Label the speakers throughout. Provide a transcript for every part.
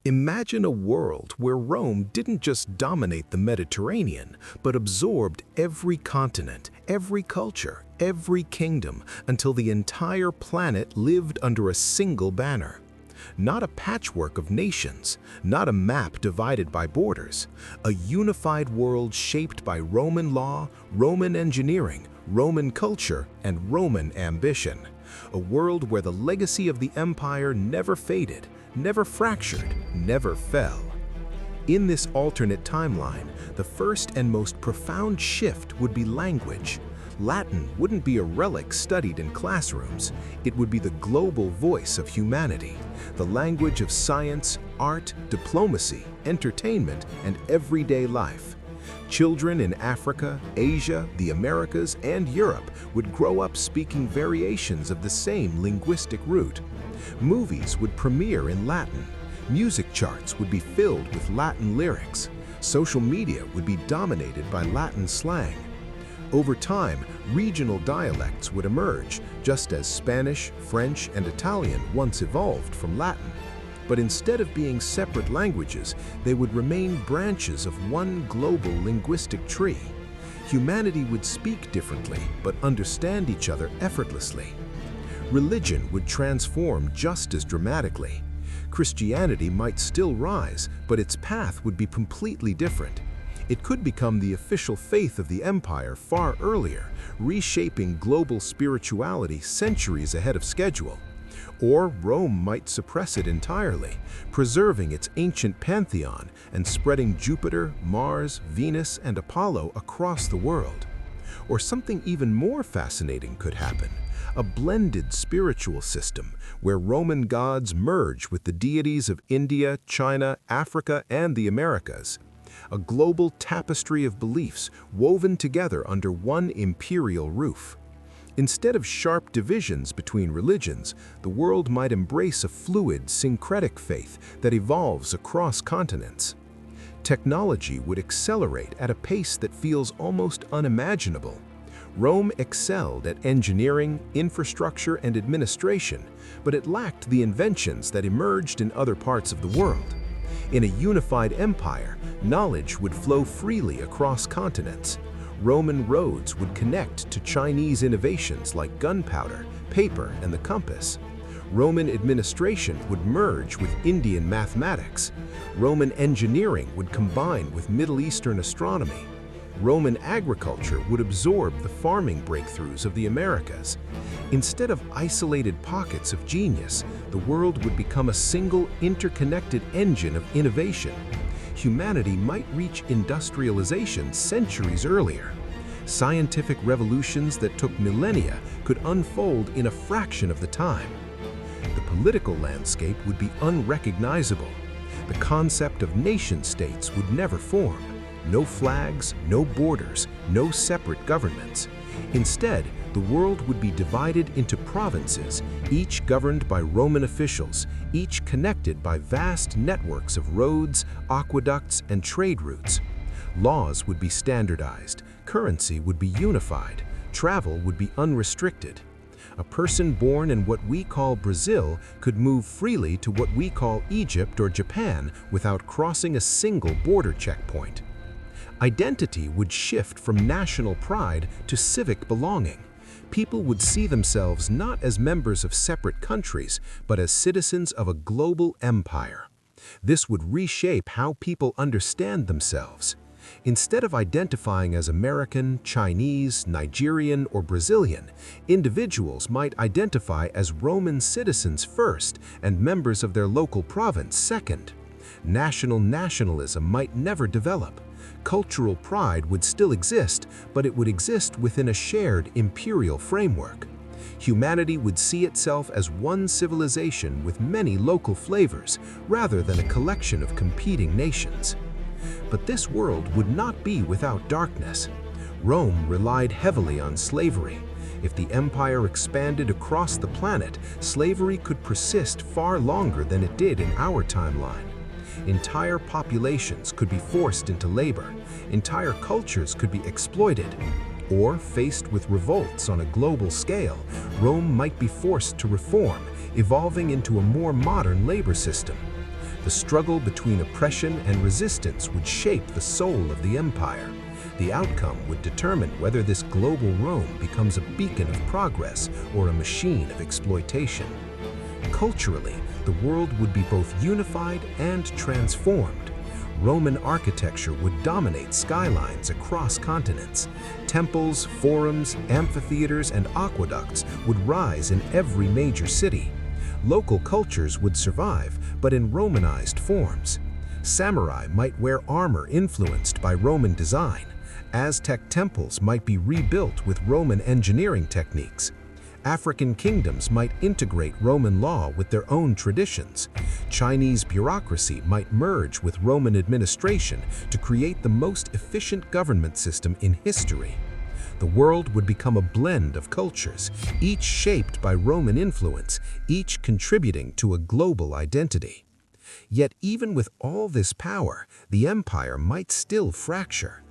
Speaker 1: Imagine a world where Rome didn't just dominate the Mediterranean, but absorbed every continent, every culture, every kingdom, until the entire planet lived under a single banner. Not a patchwork of nations, not a map divided by borders, a unified world shaped by Roman law, Roman engineering, Roman culture, and Roman ambition. A world where the legacy of the empire never faded, never fractured, never fell. In this alternate timeline, the first and most profound shift would be language. Latin wouldn't be a relic studied in classrooms. It would be the global voice of humanity, the language of science, art, diplomacy, entertainment, and everyday life. Children in Africa, Asia, the Americas, and Europe would grow up speaking variations of the same linguistic root. Movies would premiere in Latin. Music charts would be filled with Latin lyrics. Social media would be dominated by Latin slang. Over time, regional dialects would emerge, just as Spanish, French, and Italian once evolved from Latin. But instead of being separate languages, they would remain branches of one global linguistic tree. Humanity would speak differently, but understand each other effortlessly. Religion would transform just as dramatically. Christianity might still rise, but its path would be completely different. It could become the official faith of the empire far earlier, reshaping global spirituality centuries ahead of schedule. Or Rome might suppress it entirely, preserving its ancient pantheon and spreading Jupiter, Mars, Venus, and Apollo across the world. Or something even more fascinating could happen. A blended spiritual system where Roman gods merge with the deities of India, China, Africa, and the Americas. A global tapestry of beliefs woven together under one imperial roof. Instead of sharp divisions between religions, the world might embrace a fluid, syncretic faith that evolves across continents. Technology would accelerate at a pace that feels almost unimaginable. Rome excelled at engineering, infrastructure, and administration, but it lacked the inventions that emerged in other parts of the world. In a unified empire, knowledge would flow freely across continents. Roman roads would connect to Chinese innovations like gunpowder, paper, and the compass. Roman administration would merge with Indian mathematics. Roman engineering would combine with Middle Eastern astronomy. Roman agriculture would absorb the farming breakthroughs of the Americas. Instead of isolated pockets of genius, the world would become a single, interconnected engine of innovation. Humanity might reach industrialization centuries earlier. Scientific revolutions that took millennia could unfold in a fraction of the time. The political landscape would be unrecognizable. The concept of nation-states would never form. No flags, no borders, no separate governments. Instead, the world would be divided into provinces, each governed by Roman officials, each connected by vast networks of roads, aqueducts, and trade routes. Laws would be standardized, currency would be unified, travel would be unrestricted. A person born in what we call Brazil could move freely to what we call Egypt or Japan without crossing a single border checkpoint. Identity would shift from national pride to civic belonging. People would see themselves not as members of separate countries, but as citizens of a global empire. This would reshape how people understand themselves. Instead of identifying as American, Chinese, Nigerian, or Brazilian, individuals might identify as Roman citizens first and members of their local province second. National nationalism might never develop. Cultural pride would still exist, but it would exist within a shared imperial framework. Humanity would see itself as one civilization with many local flavors, rather than a collection of competing nations. But this world would not be without darkness. Rome relied heavily on slavery. If the empire expanded across the planet, slavery could persist far longer than it did in our timeline. Entire populations could be forced into labor. Entire cultures could be exploited. Or, faced with revolts on a global scale, Rome might be forced to reform, evolving into a more modern labor system. The struggle between oppression and resistance would shape the soul of the empire. The outcome would determine whether this global Rome becomes a beacon of progress or a machine of exploitation. Culturally, the world would be both unified and transformed. Roman architecture would dominate skylines across continents. Temples, forums, amphitheaters, and aqueducts would rise in every major city. Local cultures would survive, but in Romanized forms. Samurai might wear armor influenced by Roman design. Aztec temples might be rebuilt with Roman engineering techniques. African kingdoms might integrate Roman law with their own traditions. Chinese bureaucracy might merge with Roman administration to create the most efficient government system in history. The world would become a blend of cultures, each shaped by Roman influence, each contributing to a global identity. Yet even with all this power, the empire might still fracture.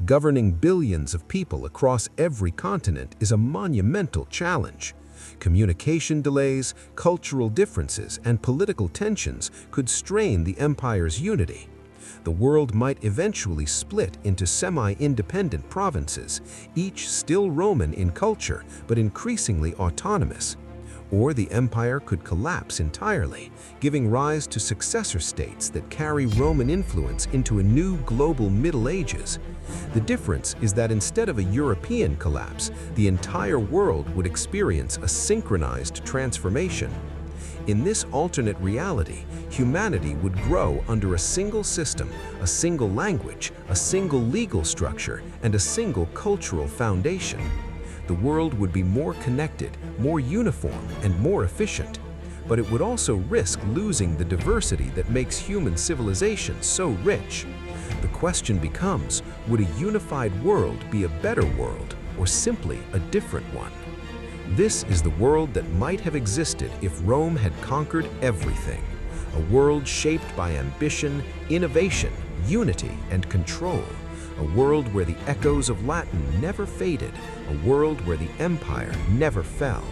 Speaker 1: Governing billions of people across every continent is a monumental challenge. Communication delays, cultural differences, and political tensions could strain the empire's unity. The world might eventually split into semi-independent provinces, each still Roman in culture but increasingly autonomous. Or the empire could collapse entirely, giving rise to successor states that carry Roman influence into a new global Middle Ages. The difference is that instead of a European collapse, the entire world would experience a synchronized transformation. In this alternate reality, humanity would grow under a single system, a single language, a single legal structure, and a single cultural foundation. The world would be more connected, more uniform, and more efficient. But it would also risk losing the diversity that makes human civilization so rich. The question becomes, would a unified world be a better world, or simply a different one? This is the world that might have existed if Rome had conquered everything. A world shaped by ambition, innovation, unity, and control. A world where the echoes of Latin never faded, a world where the empire never fell.